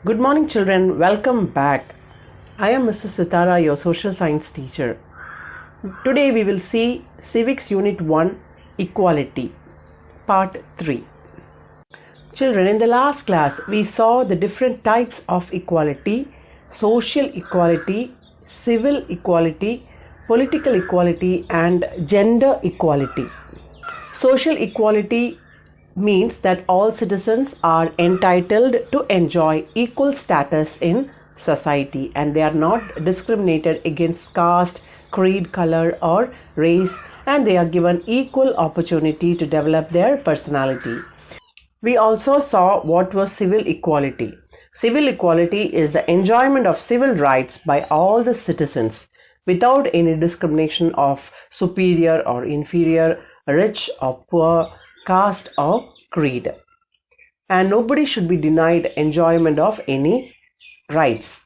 Good morning, children. Welcome back. I am Mrs. Sitara, your social science teacher. Today we will see Civics Unit 1 Equality, Part 3. Children, in the last class we saw the different types of equality: social equality, civil equality, political equality, and gender equality. Social equality means that all citizens are entitled to enjoy equal status in society and they are not discriminated against caste, creed, color, or race, and they are given equal opportunity to develop their personality. We also saw what was civil equality. Civil equality is the enjoyment of civil rights by all the citizens without any discrimination of superior or inferior, rich or poor, caste or creed, and nobody should be denied enjoyment of any rights.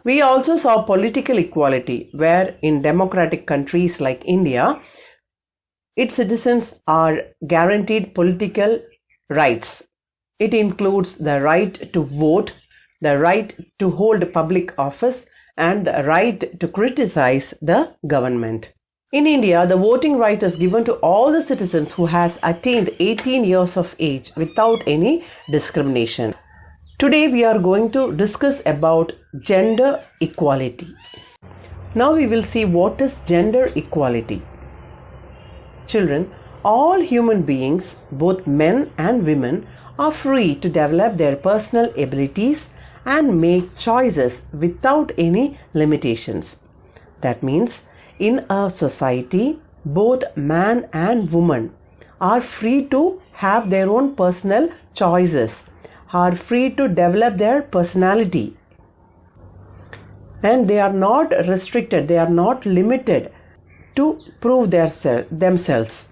We also saw political equality, where in democratic countries like India, its citizens are guaranteed political rights. It includes the right to vote, the right to hold public office, and the right to criticize the government. In India, the voting right is given to all the citizens who has attained 18 years of age without any discrimination. Today we are going to discuss about gender equality. Now we will see what is gender equality. Children, all human beings, both men and women, are free to develop their personal abilities and make choices without any limitations. That means in a society, both man and woman are free to have their own personal choices, are free to develop their personality, and they are not restricted, they are not limited to prove themselves.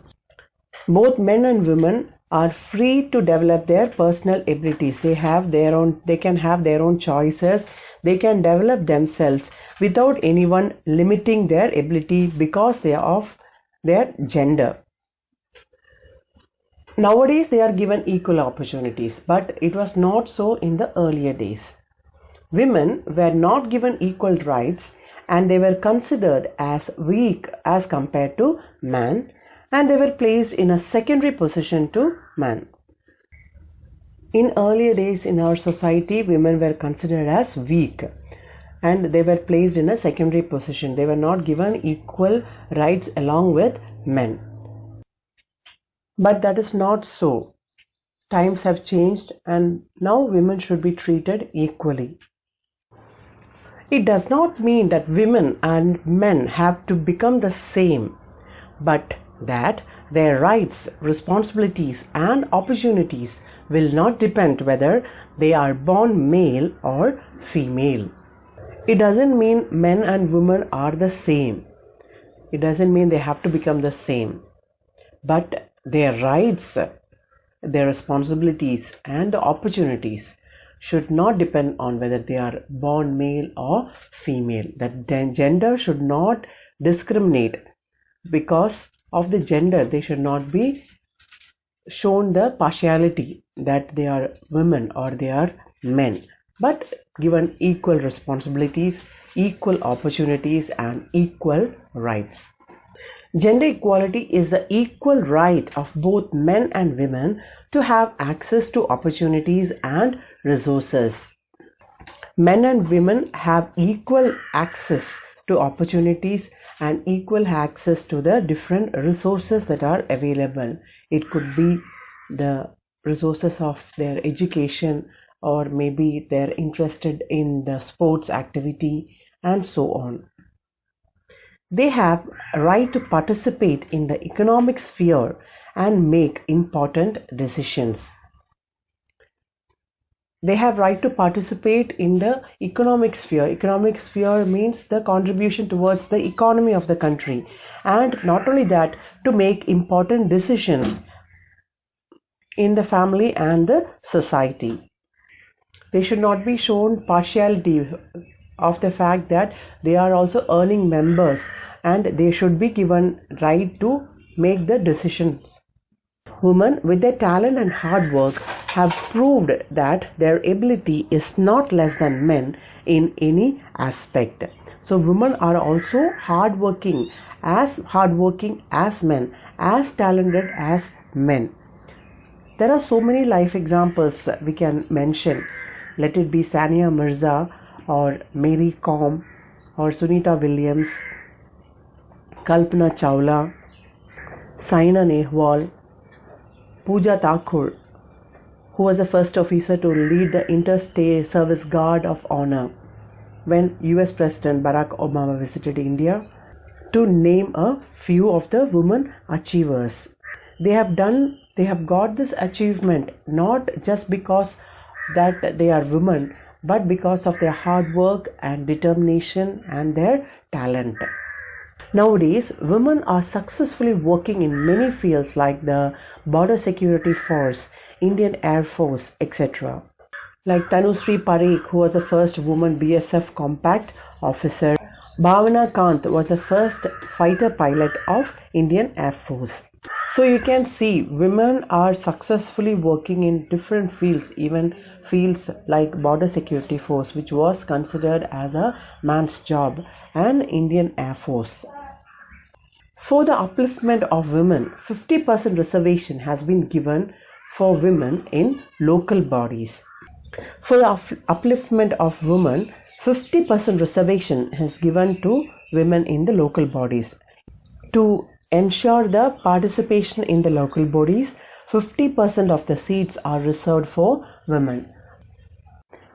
Both men and women are free to develop their personal abilities. They can have their own choices. They can develop themselves without anyone limiting their ability because they are of their gender. Nowadays they are given equal opportunities, but it was not so in the earlier days. Women were not given equal rights and they were considered as weak as compared to man, and they were placed in a secondary position to man. In earlier days in our society, women were considered as weak and they were placed in a secondary position. They were not given equal rights along with men. But that is not so. Times have changed and now women should be treated equally. It does not mean that women and men have to become the same, but that their rights, responsibilities, and opportunities will not depend whether they are born male or female. It doesn't mean men and women are the same. It doesn't mean they have to become the same. But their rights, their responsibilities, and opportunities should not depend on whether they are born male or female. That gender should not discriminate. Because of the gender, they should not be shown the partiality that they are women or they are men, but given equal responsibilities, equal opportunities, and equal rights. Gender equality is the equal right of both men and women to have access to opportunities and resources. Men and women have equal access to opportunities and equal access to the different resources that are available. It could be the resources of their education, or maybe they're interested in the sports activity, and so on. They have a right to participate in the economic sphere and make important decisions. They have right to participate in the economic sphere. Economic sphere means the contribution towards the economy of the country, and not only that, to make important decisions in the family and the society. They should not be shown partiality of the fact that they are also earning members, and they should be given right to make the decisions. Women, with their talent and hard work, have proved that their ability is not less than men in any aspect. So women are also hardworking as men, as talented as men. There are so many life examples we can mention. Let it be Sania Mirza or Mary Kom or Sunita Williams, Kalpana Chawla, Saina Nehwal, Pooja Thakur, who was the first officer to lead the Interstate Service Guard of Honor when US President Barack Obama visited India, to name a few of the women achievers. They have got this achievement not just because that they are women, but because of their hard work and determination and their talent. Nowadays, women are successfully working in many fields like the Border Security Force, Indian Air Force, etc. Like Tanushree Parikh, who was the first woman BSF combat officer. Bhavana Kant was the first fighter pilot of Indian Air Force. So you can see women are successfully working in different fields, even fields like Border Security Force, which was considered as a man's job, and Indian Air Force. For the upliftment of women, 50% reservation has been given for women in local bodies. For the upliftment of women, 50% reservation is given to women in the local bodies. To ensure the participation in the local bodies, 50% of the seats are reserved for women.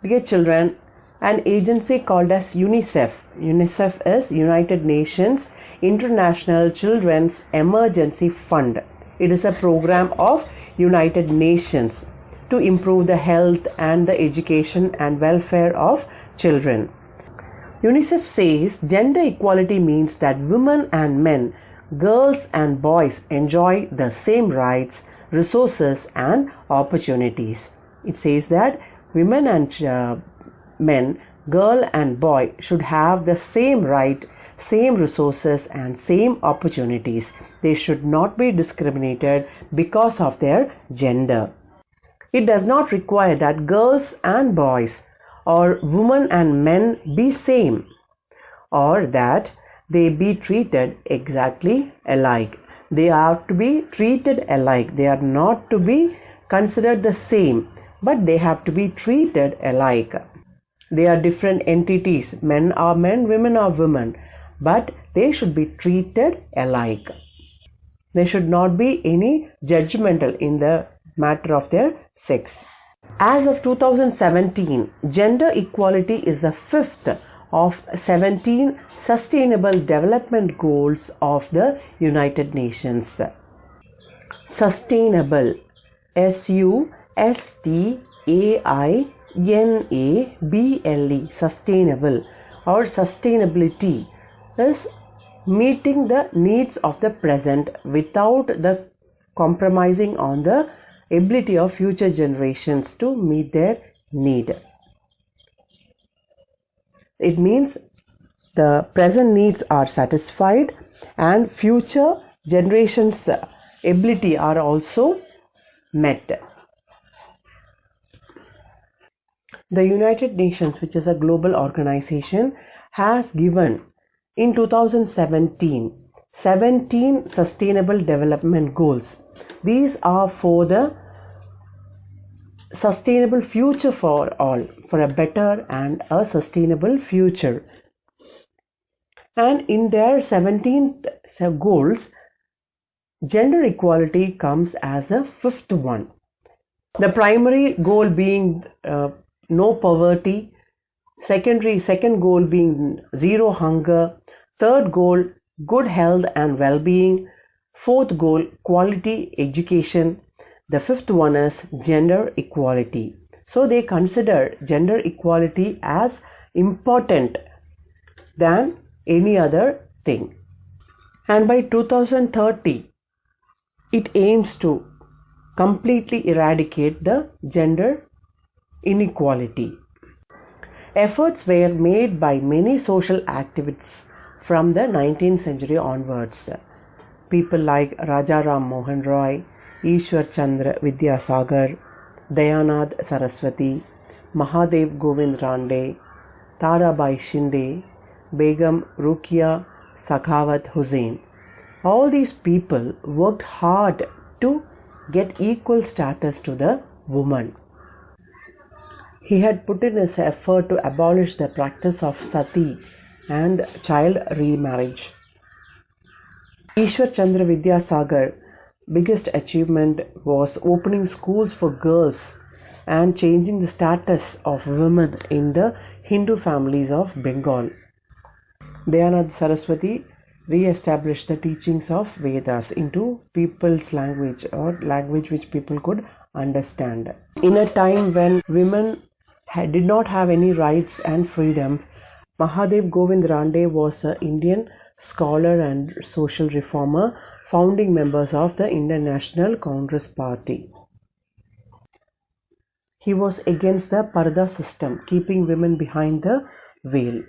Dear children, an agency called as UNICEF. UNICEF is United Nations International Children's Emergency Fund. It is a program of United Nations to improve the health and the education and welfare of children. UNICEF says gender equality means that women and men, girls and boys enjoy the same rights, resources and opportunities. It says that women and men, girl and boy should have the same right, same resources and same opportunities. They should not be discriminated because of their gender. It does not require that girls and boys or women and men be same, or that they be treated exactly alike. They have to be treated alike. They are not to be considered the same, but they have to be treated alike. They are different entities. Men are men, women are women, but they should be treated alike. There should not be any judgmental in the matter of their sex. As of 2017, gender equality is the fifth of 17 Sustainable Development Goals of the United Nations. Sustainable, SUSTAINABLE, sustainable or sustainability is meeting the needs of the present without the compromising on the ability of future generations to meet their need. It means the present needs are satisfied and future generations' ability are also met. The United Nations, which is a global organization, has given in 2017 17 Sustainable Development Goals. These are for the sustainable future for all, for a better and a sustainable future. And in their 17th goals, gender equality comes as the fifth one. The primary goal being no poverty, second goal being zero hunger, third goal good health and well-being, fourth goal quality education, the fifth one is gender equality. So they consider gender equality as important than any other thing. And by 2030, it aims to completely eradicate the gender inequality. Efforts were made by many social activists from the 19th century onwards. People like Raja Ram Mohan Roy, Ishwar Chandra Vidyasagar, Dayanand Saraswati, Mahadev Govind Rande, Tarabai Shinde, Begum Rukia Sakhawat Hussain. All these people worked hard to get equal status to the woman. He had put in his effort to abolish the practice of sati and child remarriage. Ishwar Chandra Vidyasagar biggest achievement was opening schools for girls and changing the status of women in the Hindu families of Bengal. Dayanand Saraswati re-established the teachings of Vedas into people's language, or language which people could understand. In a time when women did not have any rights and freedom, Mahadev Govind Rande was an Indian scholar and social reformer, founding members of the Indian National Congress Party. He was against the Parda system, keeping women behind the veil.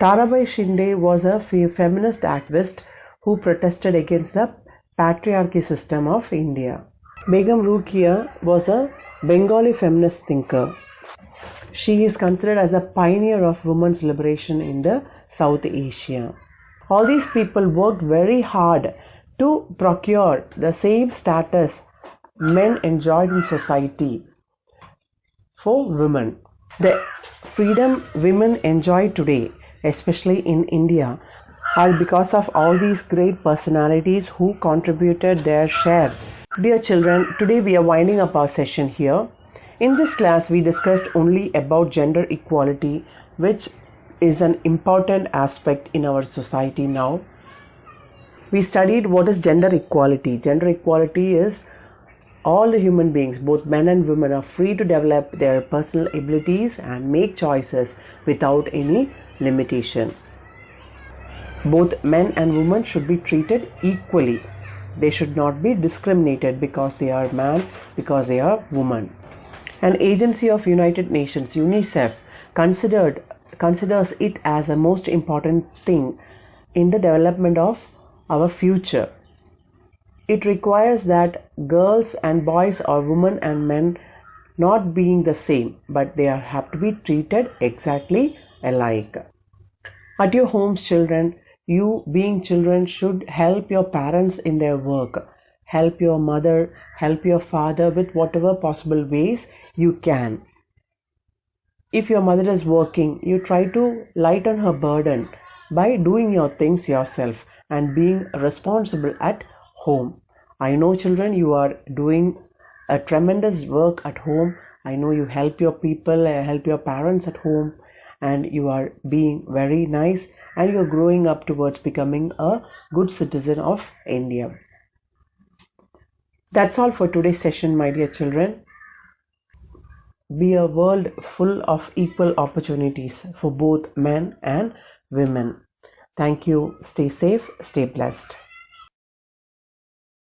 Tarabai Shinde was a feminist activist who protested against the patriarchy system of India. Begum Rukia was a Bengali feminist thinker. She is considered as a pioneer of women's liberation in the South Asia. All these people worked very hard to procure the same status men enjoyed in society for women. The freedom women enjoy today, especially in India, are because of all these great personalities who contributed their share. Dear children, today we are winding up our session here. In this class, we discussed only about gender equality, which is an important aspect in our society now. We studied what is gender equality. Gender equality is all the human beings, both men and women, are free to develop their personal abilities and make choices without any limitation. Both men and women should be treated equally. They should not be discriminated because they are man, because they are woman. An agency of United Nations, UNICEF, considers it as a most important thing in the development of our future. It requires that girls and boys, or women and men, not being the same, but they have to be treated exactly alike. At your homes, children, you being children should help your parents in their work. Help your mother, help your father with whatever possible ways you can. If your mother is working, you try to lighten her burden by doing your things yourself and being responsible at home. I know, children, you are doing a tremendous work at home. I know you help your people, help your parents at home, and you are being very nice, and you are growing up towards becoming a good citizen of India. That's all for today's session, my dear children. Be a world full of equal opportunities for both men and women. Thank you. Stay safe, stay blessed.